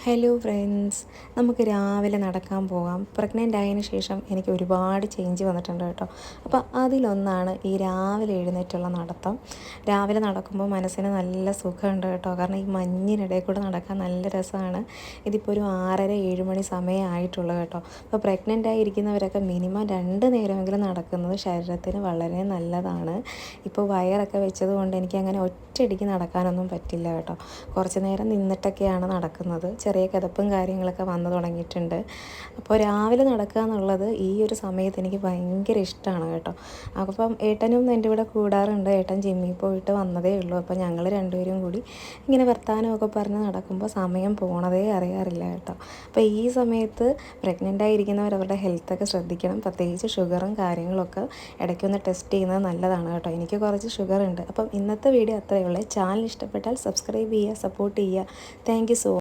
Hello friends, നമുക്ക് രാവിലെ നടക്കാൻ പോകാം. പ്രഗ്നൻ്റ് ആയതിനു ശേഷം എനിക്ക് ഒരുപാട് ചേഞ്ച് വന്നിട്ടുണ്ട് കേട്ടോ. അപ്പോൾ അതിലൊന്നാണ് ഈ രാവിലെ എഴുന്നേറ്റുള്ള നടത്തം. രാവിലെ നടക്കുമ്പോൾ മനസ്സിന് നല്ല സുഖമുണ്ട് കേട്ടോ. കാരണം ഈ മഞ്ഞിനിടയിൽ കൂടെ നടക്കാൻ നല്ല രസമാണ്. ഇതിപ്പോൾ ഒരു 6:30-7 മണി സമയമായിട്ടുള്ളൂ കേട്ടോ. അപ്പോൾ പ്രഗ്നൻ്റ് ആയിരിക്കുന്നവരൊക്കെ മിനിമം 2 നേരമെങ്കിലും നടക്കുന്നത് ശരീരത്തിന് വളരെ നല്ലതാണ്. ഇപ്പോൾ വയറൊക്കെ വെച്ചതുകൊണ്ട് എനിക്കങ്ങനെ ഒറ്റയടിക്ക് നടക്കാനൊന്നും പറ്റില്ല കേട്ടോ. കുറച്ച് നേരം നിന്നിട്ടൊക്കെയാണ് നടക്കുന്നത്. ചെറിയ കിതപ്പും കാര്യങ്ങളൊക്കെ വന്നു തുടങ്ങിയിട്ടുണ്ട്. അപ്പോൾ രാവിലെ നടക്കുക എന്നുള്ളത് ഈ ഒരു സമയത്ത് എനിക്ക് ഭയങ്കര ഇഷ്ടമാണ് കേട്ടോ. അപ്പം ഏട്ടനും എൻ്റെ കൂടെ കൂടാറുണ്ട്. ഏട്ടൻ ജിമ്മിൽ പോയിട്ട് വന്നതേ ഉള്ളൂ. അപ്പോൾ ഞങ്ങൾ രണ്ടുപേരും കൂടി ഇങ്ങനെ വർത്തമാനമൊക്കെ പറഞ്ഞ് നടക്കുമ്പോൾ സമയം പോണതേ അറിയാറില്ല കേട്ടോ. അപ്പോൾ ഈ സമയത്ത് പ്രഗ്നൻ്റ് ആയിരിക്കുന്നവർ അവരുടെ ഹെൽത്തൊക്കെ ശ്രദ്ധിക്കണം. പ്രത്യേകിച്ച് ഷുഗറും കാര്യങ്ങളൊക്കെ ഇടയ്ക്കൊന്ന് ടെസ്റ്റ് ചെയ്യുന്നത് നല്ലതാണ് കേട്ടോ. എനിക്ക് കുറച്ച് ഷുഗർ ഉണ്ട്. അപ്പം ഇന്നത്തെ വീഡിയോ അത്രയേ ഉള്ളൂ. ചാനൽ ഇഷ്ടപ്പെട്ടാൽ സബ്സ്ക്രൈബ് ചെയ്യുക, സപ്പോർട്ട് ചെയ്യുക. Thank you so